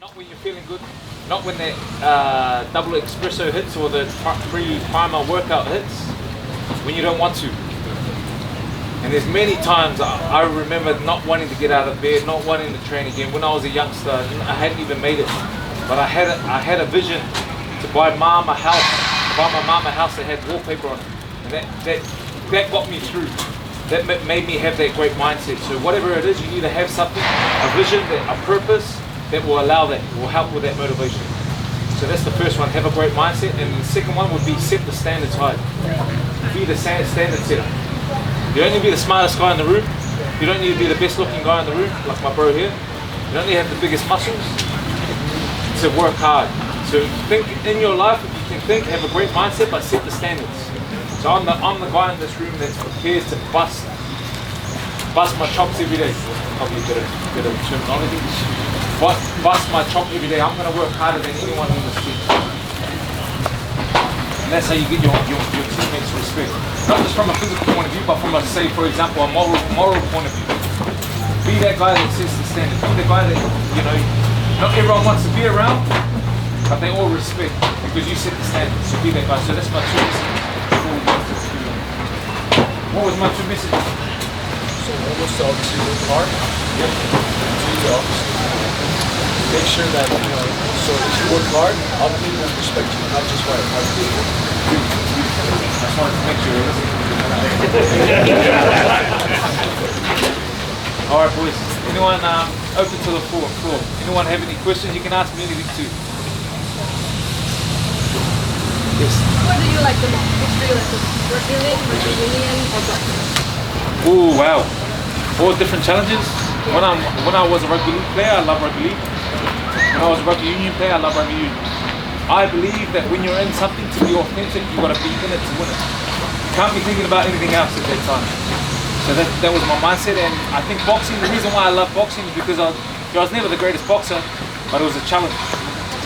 Not when you're feeling good, not when that double espresso hits or the pre-primer workout hits, when you don't want to. And there's many times I remember not wanting to get out of bed, not wanting to train again. When I was a youngster, I hadn't even made it, but I had a vision to buy mom a house, buy my mom a house that had wallpaper on it, and that got me through. That made me have that great mindset. So whatever it is, you need to have something, a vision, a purpose that will allow that, will help with that motivation. So that's the first one, have a great mindset. And the second one would be set the standards high. Be the standard setter. You don't need to be the smartest guy in the room. You don't need to be the best looking guy in the room, like my bro here. You don't need to have the biggest muscles to work hard. So think in your life, if you can think, have a great mindset, but set the standards. So I'm the guy in this room that's prepared to bust my chops every day. Probably a bit of terminology. Bust my chop every day. I'm going to work harder than anyone in this team. And that's how you get your teammates respect. Not just from a physical point of view, but from a, say, for example, a moral point of view. Be that guy that sets the standard. Be the guy that, you know, not everyone wants to be around, but they all respect because you set the standard. So be that guy. So that's my two messages. What was my two messages? So one was to obviously work hard. Yep. Two, obviously make sure that, you know, so if you work hard, other people will respect you, not just what other people. I just wanted to make sure. Alright boys, anyone open to the floor? Anyone have any questions? You can ask me anything too. Yes. What do you like the most? Which do you like the most? Brazilian, Brazilian, or black? Oh wow, all different challenges. When I was a rugby league player, I love rugby league. When I was a rugby union player, I love rugby union. I believe that when you're in something, to be authentic, you've got to be in it to win it. You can't be thinking about anything else at that time. So that was my mindset, and I think boxing, the reason why I love boxing is because I was never the greatest boxer, but it was a challenge.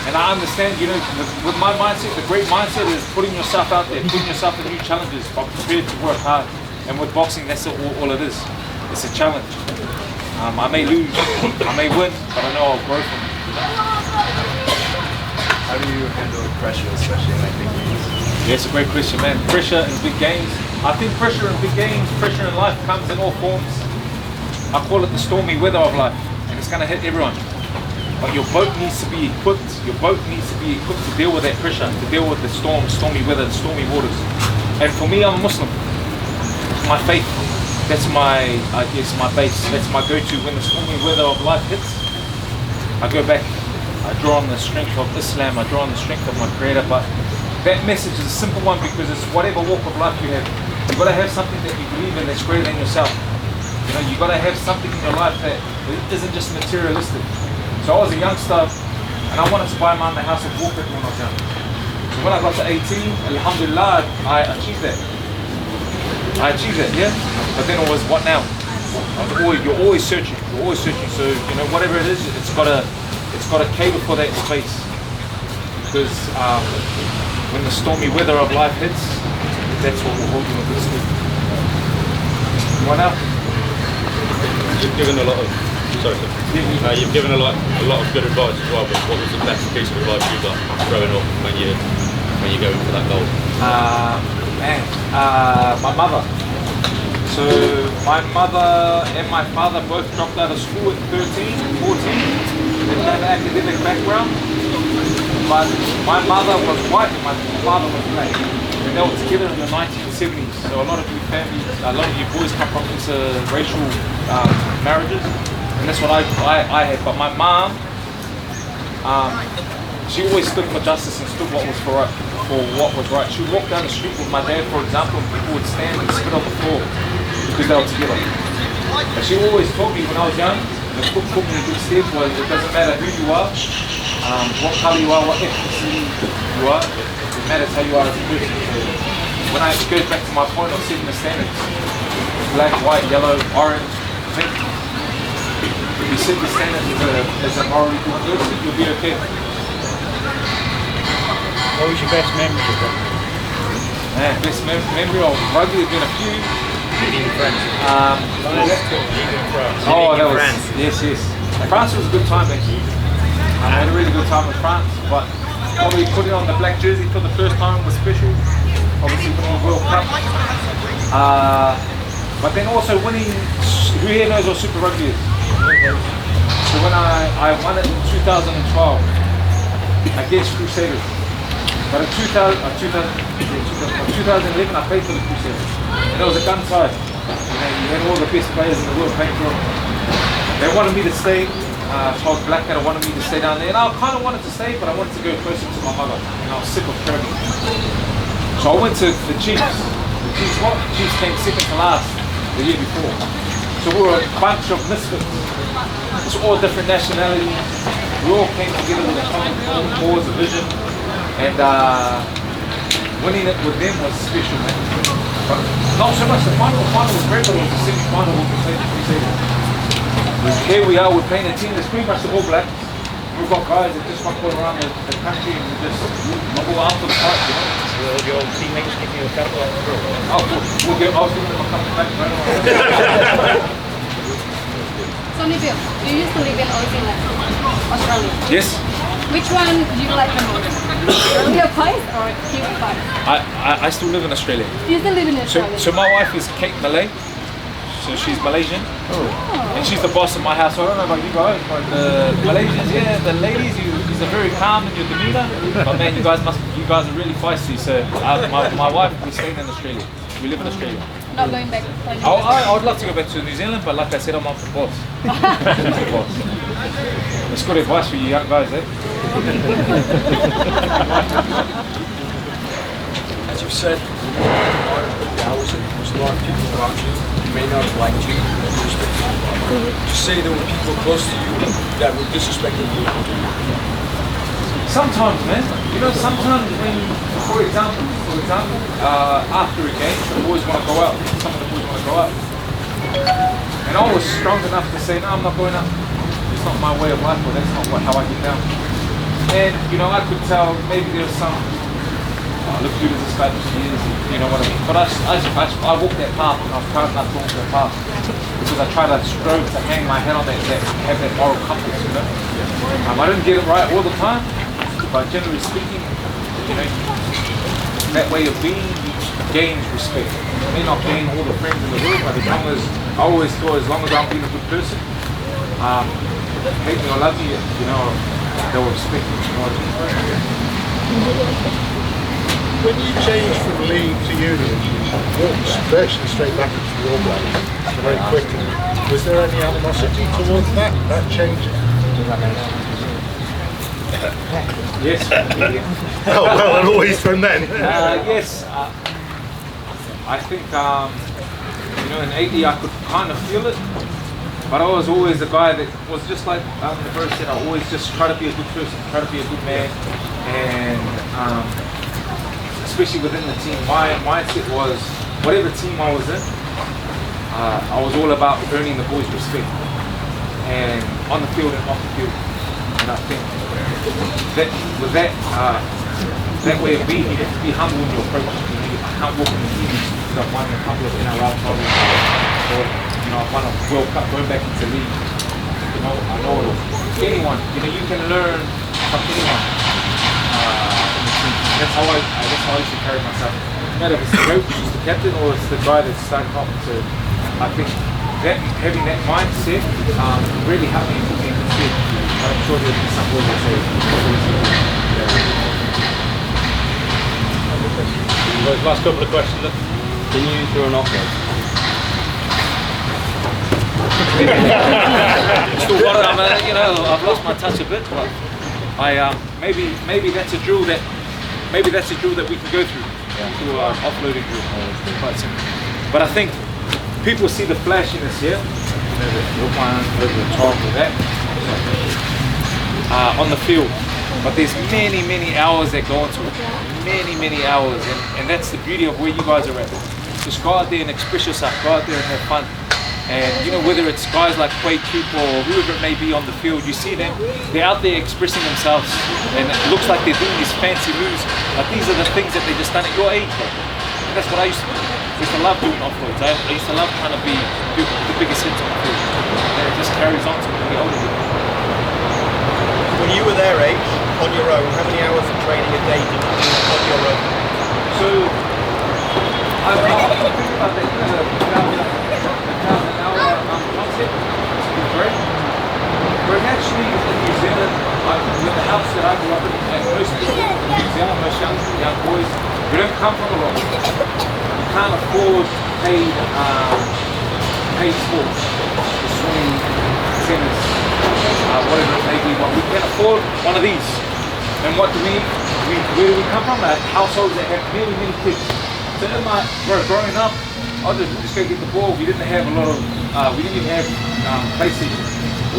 And I understand, you know, with my mindset, the great mindset is putting yourself out there, putting yourself in new challenges, but prepared to work hard. And with boxing, that's all it is. It's a challenge. I may lose, I may win, but I know I'll grow from it. How do you handle pressure, especially in like big games? Yeah, it's a great question, man. Pressure in big games. I think pressure in big games, pressure in life comes in all forms. I call it the stormy weather of life, and it's going to hit everyone. But your boat needs to be equipped. Your boat needs to be equipped to deal with that pressure, to deal with the stormy weather, the stormy waters. And for me, I'm a Muslim. My faith, that's my, I guess, my base. That's my go-to. When the stormy weather of life hits, I go back. I draw on the strength of Islam. I draw on the strength of my Creator. But that message is a simple one because it's whatever walk of life you have. You've got to have something that you believe in that's greater than yourself. You know, you've got to have something in your life that isn't just materialistic. So I was a youngster and I wanted to buy my own house of wallpaper when I was young. So when I got to 18, alhamdulillah, I achieved that. Yeah? But then it was, what now? You're always searching. So, you know, whatever it is, it's got to cater for that space. Because when the stormy weather of life hits, that's what will hold you in good stead. What now? You've given a lot of, you've given a lot of good advice as well, but what was the best piece of advice you got growing up when you go for that goal? My mother. So my mother and my father both dropped out of school at 13, 14. They didn't have an academic background. But my mother was white and my father was black. And they were together in the 1970s. So a lot of you boys come from interracial marriages. And that's what I had. But my mom, she always stood for justice and stood what was for what was right. She would walk down the street with my dad, for example, and people would stand and spit on the floor because they were together. And she always told me when I was young, the book put me in good stead was it doesn't matter who you are, what colour you are, what ethnicity you are, it matters how you are as a person. So when it goes back to my point of setting the standards, black, white, yellow, orange, pink, if you set the standards as a morally good person, you'll be okay. What was your best memory of rugby? Man, best memory of rugby, there's been a few. Leading France. Oh, that was, yes. France was a good time actually. I had a really good time in France, but probably putting on the black jersey for the first time was special. Obviously winning the World Cup. But then also winning, who here knows what Super Rugby is? So when I won it in 2012 against Crusaders. But in 2011 I played for the Crusaders. And it was a gun side. You had all the best players in the world playing for them. They wanted me to stay. Charles Blackadder wanted me to stay down there, and I kind of wanted to stay, but I wanted to go closer to my mother, and I was sick of traveling. So I went to the Chiefs. The Chiefs, what? The Chiefs came second to last the year before. So we were a bunch of misfits. It's all different nationalities. We all came together with a common cause, a vision, and winning it with them was special, man. But not so much the final. The final was great, but it was the semi-final with the Crusaders. Here we are, we're playing a team that's pretty much the All Blacks. We've got guys that just want to go around the country and just go out for the fight, you know. Will your teammates give you a couple of Oh, we'll get, I'll give them a couple back right away. Sonny Bill, you used to live in Australia. Yes. Which one do you like the most? Australia Pies or Kiwi Pies? I still live in Australia. You still live in Australia? So my wife is Kate Malay. So she's Malaysian. And she's the boss of my house. So I don't know about you guys, but the Malaysians, yeah, the ladies, you're very calm in your demeanor. But man, you guys are really feisty. So my wife, we stayed in Australia. We live in Australia. Not going back. I would love to go back to New Zealand, but like I said, I'm up for boss. I'm the boss. It's good advice for you young guys, eh? As you said, there's a lot of people around you who may not have liked you, disrespect you. To say there were people close to you that were disrespecting you. Sometimes, man. You know, sometimes when, for example, after a game, the boys want to go out. Some of the boys want to go out. And I was strong enough to say, no, I'm not going out. It's not my way of life, or that's not how I get down. And, you know, I could tell maybe there was some, look through this guy for years, you know what I mean? But I walked that path, and I was proud enough to walk that path. Because I try to strive to hang my head on that, have that moral compass, you know? I didn't get it right all the time, but generally speaking, you know, that way of being gains respect. You may not gain all the friends in the world, but as long as, I always thought, as long as I'm being a good person, hate me or love me, you know, they'll respect me, you know what I mean? When you changed from league to union, you walked virtually straight back into the All Blacks very quickly. Was there any animosity towards that change? Yes. Oh, well, and always from then. Yes. I think, you know, in 80 I could kind of feel it. But I was always a guy that was just like the bird said, I always just try to be a good person, try to be a good man. And especially within the team, my mindset was, whatever team I was in, I was all about earning the boys' respect. And on the field and off the field. And I think that with that way of being, you have to be humble in your approach. You can't walk in the team. I've won a couple of NRL titles, or you know, I've won a World Cup going back into league. You know, I know it all. Anyone, you know, you can learn from anyone. That's how I used to carry myself. No matter if it's the coach, it's the captain, or it's the guy that's starting off. So I think that having that mindset really helped me put me in good stead. But I'm sure there'll be some words that say. Last couple of questions. Can you throw an offload? Still got it. You know, I've lost my touch a bit, but maybe that's a drill that we can go through to our offloading drill. But I think people see the flashiness here, you know, the one over the top of that on the field. But there's many hours that go into it. Many hours, and that's the beauty of where you guys are at. Just go out there and express yourself, go out there and have fun. And you know, whether it's guys like Quade Cooper or whoever it may be on the field, you see them, they're out there expressing themselves, and it looks like they're doing these fancy moves, but these are the things that they just done at your age, bro. And that's what I used to do. I used to love doing offloads. I used to love trying to be the biggest hits on the field. And it just carries on to when we get older. when you were their age, on your own, how many hours of training a day did you do on your own? So, I think about that, an hour concept is great. But actually, in New Zealand, with the house that I grew up in, and most people in New Zealand, most young boys, we don't come from a lot. We can't afford paid sports, the swimming, tennis, whatever it may be, but we can afford one of these. And what do we, where do we come from? Households that have many kids. So growing up, I just go get the ball. We didn't have a lot of, we didn't even have PlayStation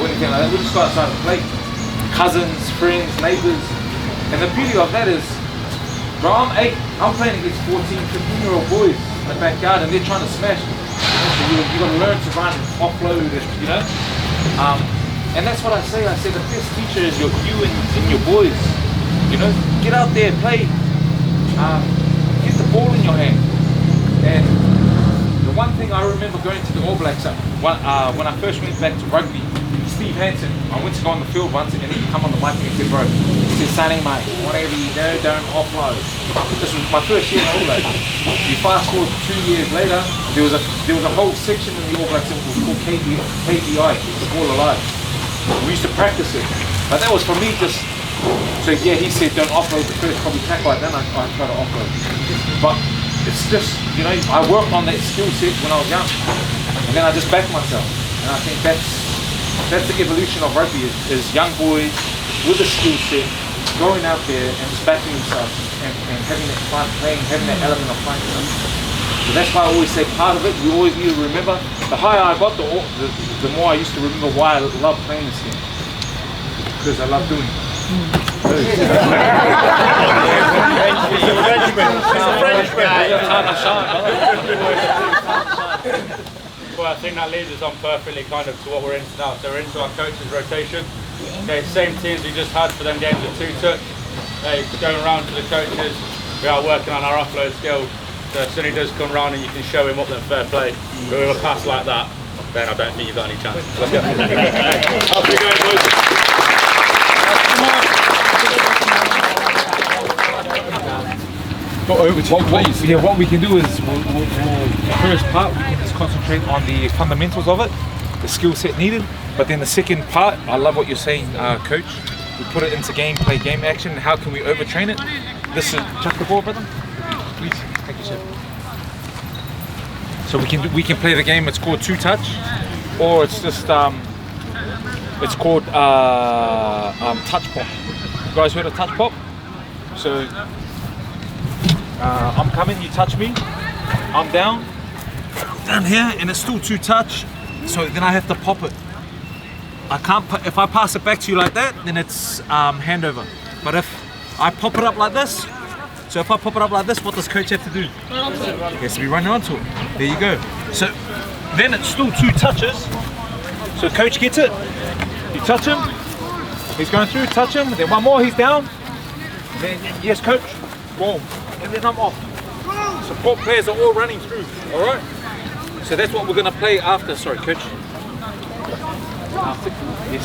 or anything like that. We just go outside and play. Cousins, friends, neighbors. And the beauty of that is, bro, I'm 8, I'm playing against 14, 15-year-old boys in the backyard and they're trying to smash me. So you got to learn to run, offload, you know? And that's what I say. I say the best teacher is you and your boys. You know, get out there, play. Get the ball in your hand. And the one thing I remember going to the All Blacks, when I first went back to rugby, Steve Hansen, I went to go on the field once and he come on the mic and he said, bro, he said, Sonny mate, whatever you do, don't offload. This was my first year in All Blacks. You fast forward 2 years later, there was a whole section in the All Blacks that was called KBI, the Ball Alive. We used to practice it, but that was for me just, so yeah, he said don't offload the first probably tackle, then I try to offload. But it's just, you know, I worked on that skill set when I was young, and then I just backed myself, and I think that's the evolution of rugby is young boys with a skill set, going out there and just backing themselves and having that fun playing, having that element of fun. So that's why I always say part of it, we always need to remember, the higher I got, the more I used to remember why I love playing this game. Because I love doing it. Well, I think that leads us on perfectly kind of to what we're into now. So we're into our coaches rotation. Okay, same teams we just had for them games of 2-touch. Going around to the coaches, we are working on our offload skill. So if Sonny does come round and you can show him up, then fair play. But with a pass like that, then I don't think you've got any chance. Let's go. Off you go, boys. Go over to you, please. Yeah, what we can do is, the first part, we can just concentrate on the fundamentals of it, the skill set needed. But then the second part, I love what you're saying, Coach. We put it into gameplay, game action. How can we overtrain it? This is chuck the ball, brother. Please, thank you, sir. So we can play the game. It's called 2-touch, or it's just it's called touch pop. You guys heard of touch pop? So I'm coming, you touch me, I'm down here, and it's still 2-touch. So then I have to pop it. I can't. If I pass it back to you like that, then it's handover. But if I pop it up like this. So if I pop it up like this, what does coach have to do? He has to be running onto it. There you go. So then it's still 2 touches. So coach gets it. You touch him. He's going through. Touch him. Then one more. He's down. Then yes, coach. Boom. And then I'm off. Support players are all running through. All right. So that's what we're going to play after. Sorry, coach. After. Yes.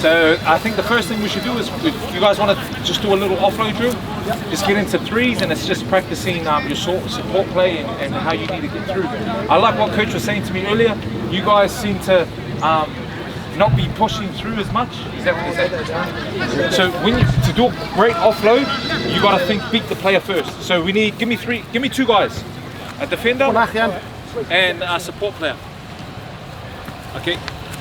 So I think the first thing we should do is, if you guys want to just do a little offload drill, just get into 3s, and it's just practicing your support play and how you need to get through. I like what coach was saying to me earlier. You guys seem to not be pushing through as much. Is that what he said? So to do a great offload, you got to think beat the player first. So we need, give me 2 guys, a defender and a support player. Okay.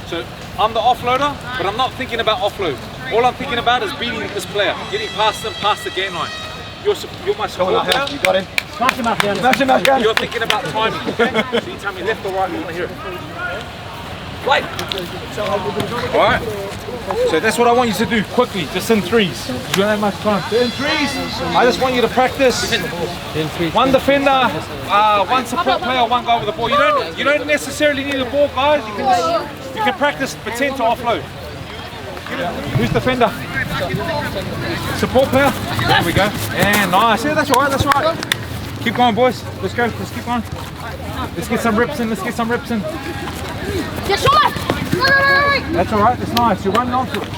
So I'm the offloader, but I'm not thinking about offload. All I'm thinking about is beating this player, getting past them, past the game line. You're my support player. You got him. Smash him up, Smash him up, You're thinking about timing, okay? So you tell me left or right, I want to hear it. Play. Alright. So that's what I want you to do quickly, just in 3s. You don't have much time. In 3s, I just want you to practice. One defender, one support player, one guy with the ball. You don't necessarily need the ball, guys. You can practice, pretend to offload. Who's defender? Support player? There we go. And nice. Yeah, that's alright, that's alright. Keep going, boys. Let's go. Let's keep going. Let's get some reps in. Let's get some reps in. That's alright. That's nice. You're running onto it.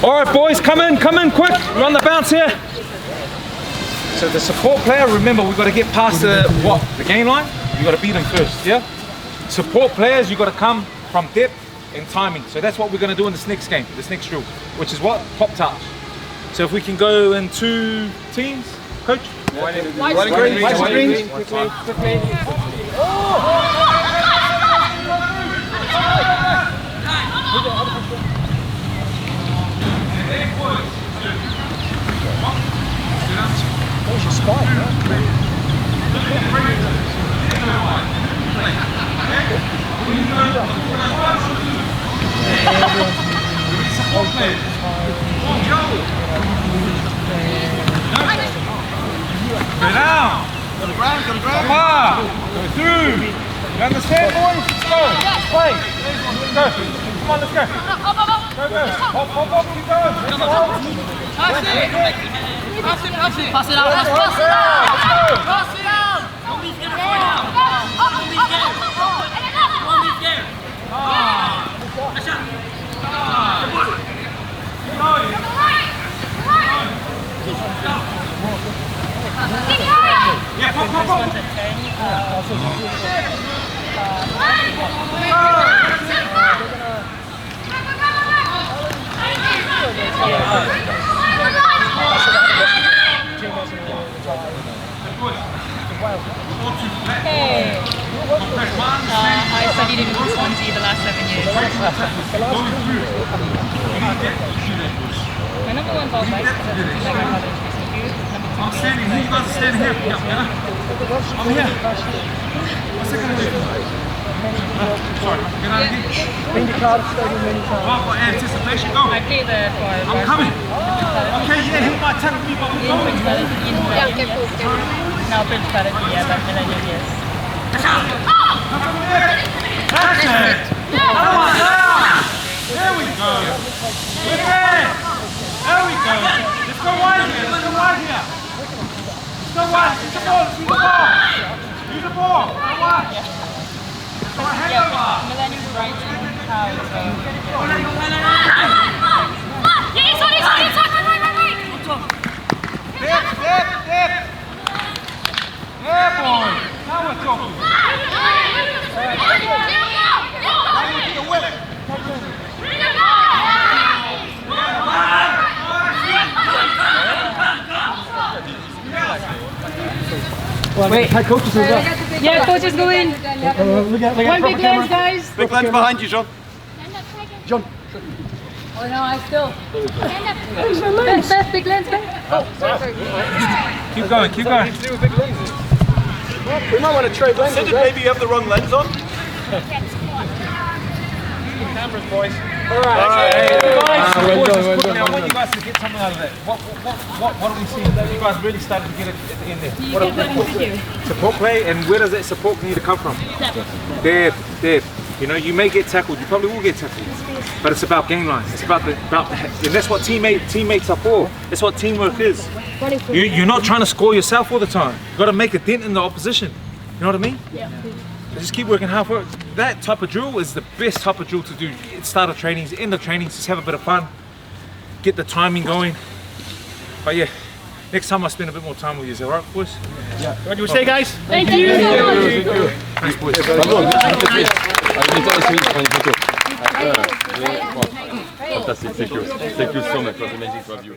All right, boys, come in quick. We're on the bounce here. So the support player, remember, we've got to get past the gain line. You've got to beat them first, yeah? Support players, you've got to come from depth and timing. So that's what we're going to do in this next game, this next drill, which is what? Pop touch. So if we can go in 2 teams, coach? White and green. Quickly. Go down. Go to ground. Go through. You understand, boys? Let's go. Let's play. Let's go. Come on, let's go. Go. Hop, keep going. Pass it out. Don't be scared of going down. Don't be scared. Don't be scared. Yeah, come. Hey, I studied in U14's the last 7 years. My number 1 ball bike because I like my father's racing shoes. I'm standing here. You guys are standing here. Yeah. I'm here. What's that going to do? Sorry, get out of here. Well, for anticipation, go. I play the for. I'm coming. Okay, yeah, he might tackle me, but we're going. Yeah, careful. Now, Prince started the but millennial years. That's it. Come on now. There we go. We're there. There we go. Let's go wide here. Let's go wide here. Let's go wide. Use the ball. Use the ball. Go wide. Yeah, millennial right how Yeah, boy. Now we're talking. Wait, coaches as well. Yeah, coaches go in. One big lens, guys. Big lens behind you, John. John. Oh no, I still. Best big lens, guys. Oh, sorry. Keep going. We might want to trade lenses. Did maybe you have the wrong lens on? Cameras, boys. All right. I want you guys to get something out of that. What are we seeing? You guys really started to get it in there. What are we support play, and where does that support need to come from? Depth. You know, you may get tackled. You probably will get tackled. But it's about game line. It's about and that's what teammates are for. That's what teamwork is. You're not trying to score yourself all the time. You got to make a dent in the opposition. You know what I mean? Yeah. Just keep working hard for it. That type of drill is the best type of drill to do. Start of trainings, end of trainings, just have a bit of fun. Get the timing going. But yeah, next time I spend a bit more time with you. Is that right, boys? Yeah. What do you say, guys? Thank you so much. Thanks, boys. Fantastic, thank you. Thank you so much. It was amazing to have you.